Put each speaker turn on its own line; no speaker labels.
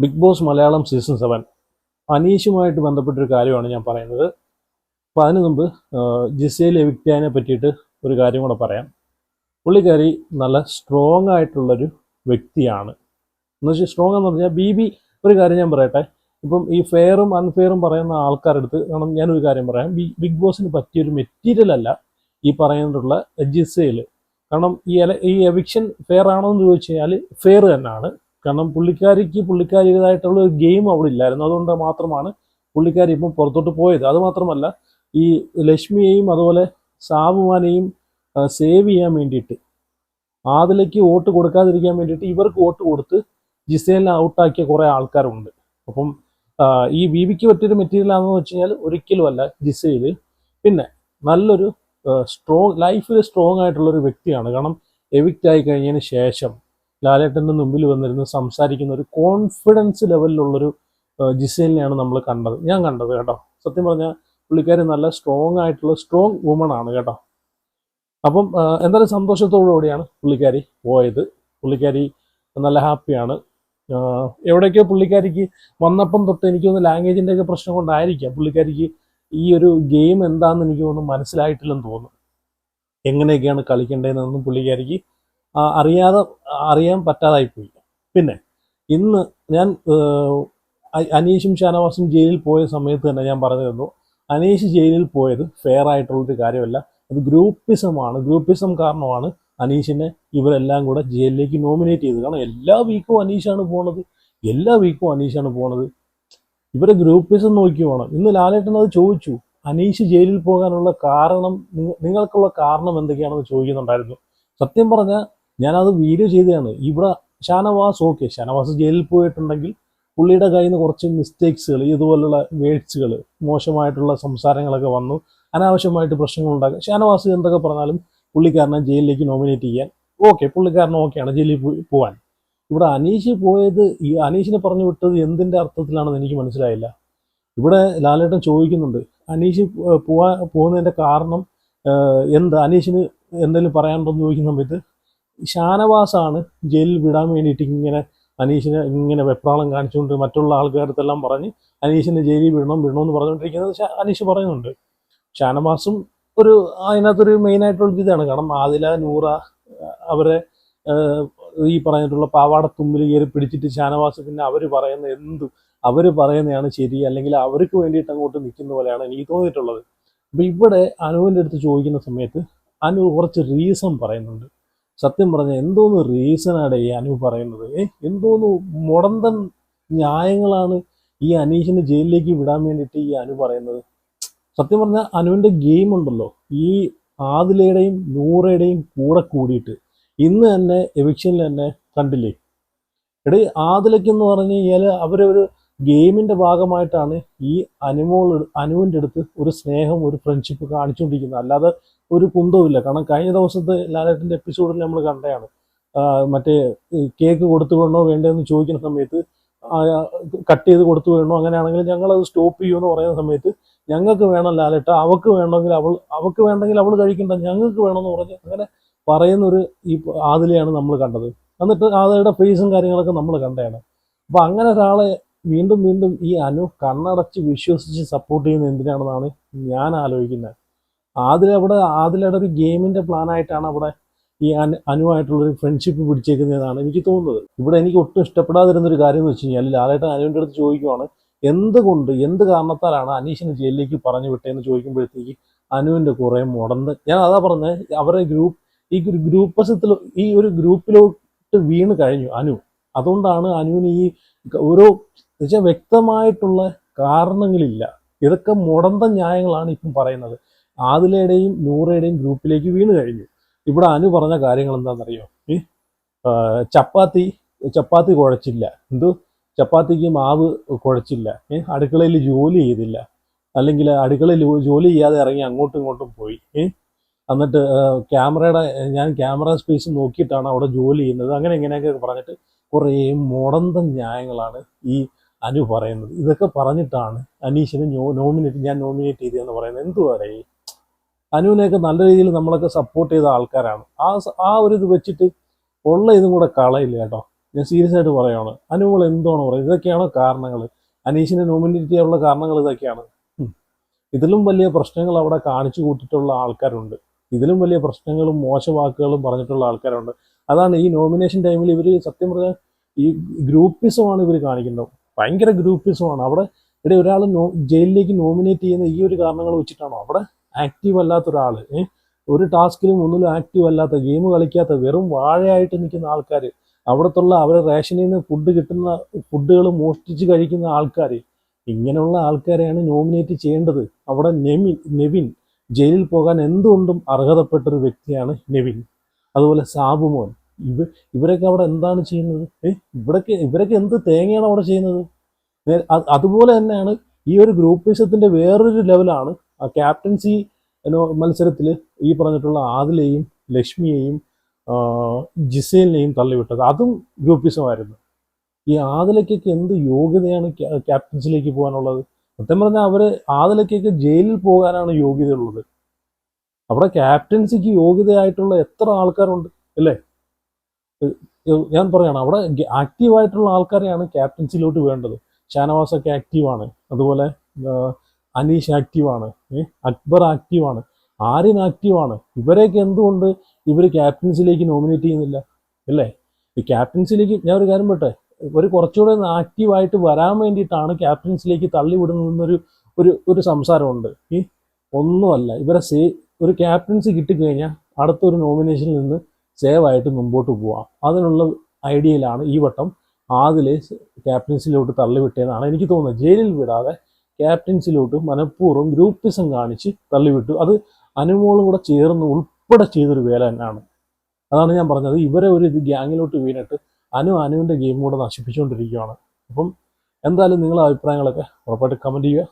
Big boss Malayalam season 7 അനീഷുമായിട്ട് ബന്ധപ്പെട്ടൊരു കാര്യമാണ് ഞാൻ പറയുന്നത്. അപ്പോൾ അതിന് മുമ്പ് ജിസേൽ എവിക്റ്റാനെ പറ്റിയിട്ട് ഒരു കാര്യം കൂടെ പറയാം. പുള്ളിക്കാരി നല്ല സ്ട്രോങ് ആയിട്ടുള്ളൊരു വ്യക്തിയാണ്. എന്ന് വെച്ചാൽ സ്ട്രോങ് എന്ന് പറഞ്ഞാൽ ബി ഒരു കാര്യം ഞാൻ പറയട്ടെ. ഇപ്പം ഈ ഫെയറും അൺഫെയറും പറയുന്ന ആൾക്കാരുടെ അടുത്ത് കാരണം ഞാനൊരു കാര്യം പറയാം. ബിഗ് ബോസിന് പറ്റിയൊരു മെറ്റീരിയൽ അല്ല ഈ പറയുന്നിട്ടുള്ള ജിസേൽ. കാരണം ഈ എവിക്ഷൻ ഫെയർ ആണോ എന്ന് ചോദിച്ചു കഴിഞ്ഞാൽ ഫെയർ തന്നെയാണ്. കാരണം പുള്ളിക്കാരിതായിട്ടുള്ള ഒരു ഗെയിം അവിടെ ഇല്ലായിരുന്നു. അതുകൊണ്ട് മാത്രമാണ് പുള്ളിക്കാരി ഇപ്പം പുറത്തോട്ട് പോയത്. അതുമാത്രമല്ല, ഈ ലക്ഷ്മിയെയും അതുപോലെ സാബുമാനെയും സേവ് ചെയ്യാൻ വേണ്ടിയിട്ട്, അതിലേക്ക് വോട്ട് കൊടുക്കാതിരിക്കാൻ വേണ്ടിയിട്ട് ഇവർക്ക് വോട്ട് കൊടുത്ത് ജിസേലിനെ ഔട്ടാക്കിയ കുറേ ആൾക്കാരുണ്ട്. അപ്പം ഈ ബിക്ക് പറ്റിയൊരു മെറ്റീരിയൽ ആണെന്ന് വെച്ച് കഴിഞ്ഞാൽ ഒരിക്കലും അല്ല ജിസേൽ. പിന്നെ നല്ലൊരു ലൈഫിൽ സ്ട്രോങ് ആയിട്ടുള്ളൊരു വ്യക്തിയാണ്. കാരണം എവിക്റ്റ് ആയി കഴിഞ്ഞതിന് ശേഷം ലാലേട്ടൻ്റെ മുമ്പിൽ വന്നിരുന്ന് സംസാരിക്കുന്ന ഒരു കോൺഫിഡൻസ് ലെവലിലുള്ളൊരു ജിസേലിനെയാണ് ഞാൻ കണ്ടത് കേട്ടോ. സത്യം പറഞ്ഞാൽ പുള്ളിക്കാരി നല്ല സ്ട്രോങ് വുമൺ ആണ് കേട്ടോ. അപ്പം എന്തായാലും സന്തോഷത്തോടുകൂടിയാണ് പുള്ളിക്കാരി പോയത്. പുള്ളിക്കാരി നല്ല ഹാപ്പിയാണ്. എവിടേക്കോ പുള്ളിക്കാരിക്ക് വന്നപ്പം തൊട്ട് എനിക്കൊന്ന് ലാംഗ്വേജിൻ്റെ ഒക്കെ പ്രശ്നം കൊണ്ടായിരിക്കാം പുള്ളിക്കാരിക്ക് ഈ ഒരു ഗെയിം എന്താണെന്ന് എനിക്കൊന്നും മനസ്സിലായിട്ടില്ലെന്ന് തോന്നുന്നു. എങ്ങനെയൊക്കെയാണ് കളിക്കേണ്ടതെന്നൊന്നും പുള്ളിക്കാരിക്ക് അറിയാൻ പറ്റാതായിപ്പോയി. പിന്നെ ഇന്ന് ഞാൻ അനീഷും ഷാനവാസും ജയിലിൽ പോയ സമയത്ത് തന്നെ ഞാൻ പറഞ്ഞു തന്നു, അനീഷ് ജയിലിൽ പോയത് ഫെയർ ആയിട്ടുള്ളൊരു കാര്യമല്ല, അത് ഗ്രൂപ്പിസമാണ്. ഗ്രൂപ്പിസം കാരണമാണ് അനീഷിനെ ഇവരെല്ലാം കൂടെ ജയിലിലേക്ക് നോമിനേറ്റ് ചെയ്തത്. കാരണം എല്ലാ വീക്കും അനീഷാണ് പോണത്. ഇവരെ ഗ്രൂപ്പിസം നോക്കി വേണം. ഇന്ന് ലാലേട്ടൻ അത് ചോദിച്ചു, അനീഷ് ജയിലിൽ പോകാനുള്ള കാരണം, നിങ്ങൾക്കുള്ള കാരണം എന്തൊക്കെയാണെന്ന് ചോദിക്കുന്നുണ്ടായിരുന്നു. സത്യം പറഞ്ഞാൽ ഞാനത് വീഡിയോ ചെയ്തതാണ്. ഇവിടെ ഷാനവാസ് ജയിലിൽ പോയിട്ടുണ്ടെങ്കിൽ പുള്ളിയുടെ കയ്യിൽ നിന്ന് കുറച്ച് മിസ്റ്റേക്സുകൾ, ഇതുപോലുള്ള വേഡ്സുകൾ, മോശമായിട്ടുള്ള സംസാരങ്ങളൊക്കെ വന്നു, അനാവശ്യമായിട്ട് പ്രശ്നങ്ങൾ ഉണ്ടാക്കുക. ഷാനവാസ് എന്തൊക്കെ പറഞ്ഞാലും പുള്ളിക്കാരനെ ജയിലിലേക്ക് നോമിനേറ്റ് ചെയ്യാൻ പുള്ളിക്കാരൻ ഓക്കെയാണ് ജയിലിൽ പോവാൻ. ഇവിടെ അനീഷ് പോയത്, ഈ അനീഷിനെ പറഞ്ഞു വിട്ടത് എന്തിൻ്റെ അർത്ഥത്തിലാണെന്ന് എനിക്ക് മനസ്സിലായില്ല. ഇവിടെ ലാലേട്ടൻ ചോദിക്കുന്നുണ്ട്, അനീഷ് പോകുന്നതിൻ്റെ കാരണം അനീഷിന് എന്തെങ്കിലും പറയാനുണ്ടെന്ന് ചോദിക്കുന്ന സമയത്ത് ഷാനവാസാണ് ജയിലിൽ വിടാൻ വേണ്ടിയിട്ട് അനീഷിനെ ഇങ്ങനെ വെപ്രാളം കാണിച്ചുകൊണ്ട് മറ്റുള്ള ആൾക്കാരത്തെല്ലാം പറഞ്ഞ് അനീഷിനെ ജയിലിൽ വിടണമെന്ന് പറഞ്ഞുകൊണ്ടിരിക്കുന്നത് അനീഷ് പറയുന്നുണ്ട്. ഷാനവാസും അതിനകത്തൊരു മെയിനായിട്ടുള്ള ഇതാണ്. കാരണം ആദില, നൂറ അവരെ ഈ പറഞ്ഞിട്ടുള്ള പാവാടത്തുമ്പിൽ കയറി പിടിച്ചിട്ട് ഷാനവാസ് പിന്നെ അവർ പറയുന്നതാണ് ശരി, അല്ലെങ്കിൽ അവർക്ക് വേണ്ടിയിട്ട് അങ്ങോട്ട് നിൽക്കുന്ന പോലെയാണ് എനിക്ക് തോന്നിയിട്ടുള്ളത്. അപ്പം ഇവിടെ അനുവിൻ്റെ അടുത്ത് ചോദിക്കുന്ന സമയത്ത് അനു കുറച്ച് റീസൺ പറയുന്നുണ്ട്. സത്യം പറഞ്ഞാൽ എന്തോന്ന് റീസണാണ് ഈ അനു പറയുന്നത്? എന്തോന്ന് മുടന്തൻ ന്യായങ്ങളാണ് ഈ അനീഷിനെ ജയിലിലേക്ക് വിടാൻ വേണ്ടിയിട്ട് ഈ അനു പറയുന്നത്. സത്യം പറഞ്ഞാൽ അനുവിൻ്റെ ഗെയിം ഉണ്ടല്ലോ, ഈ ആദിലയുടെയും നൂറയുടെയും കൂടെ കൂടിയിട്ട് ഇന്ന് തന്നെ എവിക്ഷനിൽ തന്നെ കണ്ടില്ലേ. ആദിലയ്ക്കെന്ന് പറഞ്ഞു കഴിഞ്ഞാൽ അവരൊരു ഗെയിമിൻ്റെ ഭാഗമായിട്ടാണ് ഈ അനുവിൻ്റെ അടുത്ത് ഒരു സ്നേഹം, ഒരു ഫ്രണ്ട്ഷിപ്പ് കാണിച്ചുകൊണ്ടിരിക്കുന്നത്. അല്ലാതെ ഒരു കുന്തവുമില്ല. കാരണം കഴിഞ്ഞ ദിവസത്തെ ലാലേട്ടൻ്റെ എപ്പിസോഡിൽ നമ്മൾ കണ്ടതാണ്, മറ്റേ കേക്ക് കൊടുത്തു വേണോ വേണ്ടതെന്ന് ചോദിക്കുന്ന സമയത്ത് കട്ട് ചെയ്ത് കൊടുത്തു വേണോ, അങ്ങനെയാണെങ്കിൽ ഞങ്ങളത് സ്റ്റോപ്പ് ചെയ്യുമെന്ന് പറയുന്ന സമയത്ത് ഞങ്ങൾക്ക് വേണം ലാലേട്ട, അവൾക്ക് വേണമെങ്കിൽ അവൾ കഴിക്കണ്ട, ഞങ്ങൾക്ക് വേണമെന്ന് പറഞ്ഞ് അങ്ങനെ പറയുന്നൊരു ഈ ആദിലയാണ് നമ്മൾ കണ്ടത്. എന്നിട്ട് ആദിലയുടെ ഫേസും കാര്യങ്ങളൊക്കെ നമ്മൾ കണ്ടതാണ്. അപ്പം അങ്ങനെ ഒരാളെ വീണ്ടും വീണ്ടും ഈ അനു കണ്ണടച്ച് വിശ്വസിച്ച് സപ്പോർട്ട് ചെയ്യുന്നത് എന്തിനാണെന്നാണ് ഞാൻ ആലോചിക്കുന്നത്. ആദിലയുടെ ഒരു ഗെയിമിൻ്റെ പ്ലാനായിട്ടാണ് അവിടെ ഈ അനുവായിട്ടുള്ളൊരു ഫ്രണ്ട്ഷിപ്പ് പിടിച്ചേക്കുന്നതാണ് എനിക്ക് തോന്നുന്നത്. ഇവിടെ എനിക്ക് ഒട്ടും ഇഷ്ടപ്പെടാതിരുന്നൊരു കാര്യം എന്ന് വെച്ച് കഴിഞ്ഞാൽ ലാലേട്ടൻ അനുവിൻ്റെ അടുത്ത് ചോദിക്കുവാണ്, എന്ത് കാരണത്താലാണ് അനീഷിനെ ജയിലിലേക്ക് പറഞ്ഞു വിട്ടതെന്ന് ചോദിക്കുമ്പോഴത്തേക്ക് അനുവിൻ്റെ കുറേ മുടന്ന്, ഞാൻ അതാ പറഞ്ഞത്, അവരുടെ ഈ ഒരു ഗ്രൂപ്പിലോട്ട് വീണ് കഴിഞ്ഞു അനു. അതുകൊണ്ടാണ് അനുവിന് ഈ ഓരോ വ്യക്തമായിട്ടുള്ള കാരണങ്ങളില്ല. ഇതൊക്കെ മുടന്ത ന്യായങ്ങളാണ് ഇപ്പം പറയുന്നത്. ആദിലയുടെയും നൂറയുടെയും ഗ്രൂപ്പിലേക്ക് വീണ് കഴിഞ്ഞു. ഇവിടെ അനു പറഞ്ഞ കാര്യങ്ങൾ എന്താണെന്നറിയോ? ചപ്പാത്തി കുഴച്ചില്ല, ചപ്പാത്തിക്ക് മാവ് കുഴച്ചില്ല, അടുക്കളയിൽ ജോലി ചെയ്തില്ല, അല്ലെങ്കിൽ അടുക്കളയിൽ ജോലി ചെയ്യാതെ ഇറങ്ങി അങ്ങോട്ടും ഇങ്ങോട്ടും പോയി, എന്നിട്ട് ഞാൻ ക്യാമറ സ്പേസ് നോക്കിയിട്ടാണ് അവിടെ ജോലി ചെയ്യുന്നത്, അങ്ങനെ ഇങ്ങനെയൊക്കെ പറഞ്ഞിട്ട് കുറേ മുടന്തൻ ന്യായങ്ങളാണ് ഈ അനു പറയുന്നത്. ഇതൊക്കെ പറഞ്ഞിട്ടാണ് അനീഷിനെ ഞാൻ നോമിനേറ്റ് ചെയ്തതെന്ന് പറയുന്നത്. എന്തുവാ അനുവിനെയൊക്കെ നല്ല രീതിയിൽ നമ്മളൊക്കെ സപ്പോർട്ട് ചെയ്ത ആൾക്കാരാണ്. ആ ഒരു ഇത് വെച്ചിട്ട് ഉള്ള ഇതും കൂടെ കളയില്ല കേട്ടോ. ഞാൻ സീരിയസ് ആയിട്ട് പറയുകയാണ്. അനുമോൾ എന്താണ് പറയുന്നത്? ഇതൊക്കെയാണോ കാരണങ്ങൾ? അനീഷിനെ നോമിനേറ്റ് ചെയ്യാനുള്ള കാരണങ്ങൾ ഇതൊക്കെയാണ്. ഉം. ഇതിലും വലിയ പ്രശ്നങ്ങൾ അവിടെ കാണിച്ചു കൂട്ടിയിട്ടുള്ള ആൾക്കാരുണ്ട്. ഇതിലും വലിയ പ്രശ്നങ്ങളും മോശവാക്കുകളും പറഞ്ഞിട്ടുള്ള ആൾക്കാരുണ്ട്. അതാണ് ഈ നോമിനേഷൻ ടൈമിൽ ഇവർ സത്യം പറഞ്ഞാൽ ഈ ഗ്രൂപ്പിസമാണ് ഇവർ കാണിക്കുന്നത്. ഭയങ്കര ഗ്രൂപ്പിസമാണ്. അവിടെ ഇവിടെ ഒരാൾ ജയിലിലേക്ക് നോമിനേറ്റ് ചെയ്യുന്ന ഈ ഒരു കാരണങ്ങൾ വെച്ചിട്ടാണോ? അവിടെ ആക്റ്റീവ് അല്ലാത്ത ഒരാൾ, ഒരു ടാസ്കിലും ഒന്നിലും ആക്റ്റീവ് അല്ലാത്ത, ഗെയിം കളിക്കാത്ത, വെറും വാഴയായിട്ട് നിൽക്കുന്ന ആൾക്കാർ, അവിടത്തുള്ള അവരെ റേഷനിൽ നിന്ന് ഫുഡ് കിട്ടുന്ന ഫുഡുകൾ മോഷ്ടിച്ച് കഴിക്കുന്ന ആൾക്കാർ, ഇങ്ങനെയുള്ള ആൾക്കാരെയാണ് നോമിനേറ്റ് ചെയ്യേണ്ടത്. അവിടെ നെവിൻ ജയിലിൽ പോകാൻ എന്തുകൊണ്ടും അർഹതപ്പെട്ടൊരു വ്യക്തിയാണ് നെവിൻ. അതുപോലെ സാബുമോൻ, ഇവരൊക്കെ അവിടെ എന്താണ് ചെയ്യുന്നത്? ഇവരൊക്കെ എന്ത് തേങ്ങയാണ് അവിടെ ചെയ്യുന്നത്? അതുപോലെ തന്നെയാണ് ഈ ഒരു ഗ്രൂപ്പിസത്തിന്റെ വേറൊരു ലെവലാണ് ആ ക്യാപ്റ്റൻസി മത്സരത്തിൽ ഈ പറഞ്ഞിട്ടുള്ള ആദിലെയും ലക്ഷ്മിയെയും ജിസേലിനെയും തള്ളിവിട്ടത്. അതും ഗ്രൂപ്പിസമായിരുന്നു. ഈ ആദിലയ്ക്കൊക്കെ എന്ത് യോഗ്യതയാണ് ക്യാപ്റ്റൻസിലേക്ക് പോകാനുള്ളത്? സത്യം പറഞ്ഞാൽ അവര് ആദിലയ്ക്കൊക്കെ ജയിലിൽ പോകാനാണ് യോഗ്യതയുള്ളത്. അവിടെ ക്യാപ്റ്റൻസിക്ക് യോഗ്യതയായിട്ടുള്ള എത്ര ആൾക്കാരുണ്ട് അല്ലേ? ഞാൻ പറയണം, അവിടെ ആക്റ്റീവായിട്ടുള്ള ആൾക്കാരെയാണ് ക്യാപ്റ്റൻസിയിലോട്ട് വേണ്ടത്. ഷാനവാസൊക്കെ ആക്റ്റീവാണ്, അതുപോലെ അനീഷ് ആക്റ്റീവാണ്, അക്ബർ ആക്റ്റീവാണ്, ആര്യൻ ആക്റ്റീവാണ്. ഇവരെയൊക്കെ എന്തുകൊണ്ട് ഇവർ ക്യാപ്റ്റൻസിലേക്ക് നോമിനേറ്റ് ചെയ്യുന്നില്ല അല്ലേ? ഈ ക്യാപ്റ്റൻസിലേക്ക് ഞാൻ ഒരു കാര്യം പറയട്ടെ, ഒരു കുറച്ചുകൂടെ ആക്റ്റീവായിട്ട് വരാൻ വേണ്ടിയിട്ടാണ് ക്യാപ്റ്റൻസിലേക്ക് തള്ളിവിടുന്നതെന്നൊരു ഒരു സംസാരമുണ്ട്. ഈ ഒന്നുമല്ല, ഇവരെ ഒരു ക്യാപ്റ്റൻസി കിട്ടിക്കഴിഞ്ഞാൽ അടുത്തൊരു നോമിനേഷനിൽ നിന്ന് സേവ് ആയിട്ട് മുമ്പോട്ട് പോവാം. അതിനുള്ള ഐഡിയയിലാണ് ഈ വട്ടം ആദിലെ ക്യാപ്റ്റൻസിലോട്ട് തള്ളിവിട്ടതെന്നാണ് എനിക്ക് തോന്നുന്നത്. ജയിലിൽ വിടാതെ ക്യാപ്റ്റൻസിലോട്ട് മനഃപൂർവ്വം ഗ്രൂപ്പിസം കാണിച്ച് തള്ളിവിട്ടു. അത് അനുമോളും കൂടെ ചേർന്ന് ഉൾപ്പെടെ ചെയ്തൊരു വേല തന്നെയാണ്. അതാണ് ഞാൻ പറഞ്ഞത്, ഇവരെ ഒരു ഗ്യാങ്ങിലോട്ട് വീണിട്ട് അനുവിൻ്റെ ഗെയിം കൂടെ നശിപ്പിച്ചുകൊണ്ടിരിക്കുകയാണ്. അപ്പം എന്തായാലും നിങ്ങളുടെ അഭിപ്രായങ്ങളൊക്കെ ഉറപ്പായിട്ട് കമൻറ്റ് ചെയ്യുക.